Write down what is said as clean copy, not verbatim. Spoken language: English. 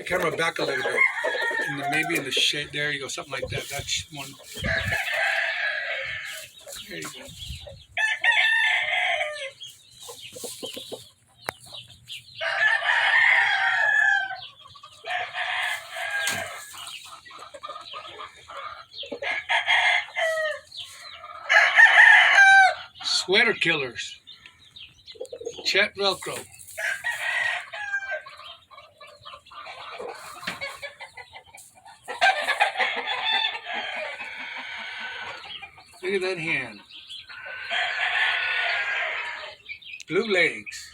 the camera back a little bit. Maybe in the shade. There you go. Something like that. That's one. There you go. Sweater killers. Chet Velcro. Look at that hand. Blue legs.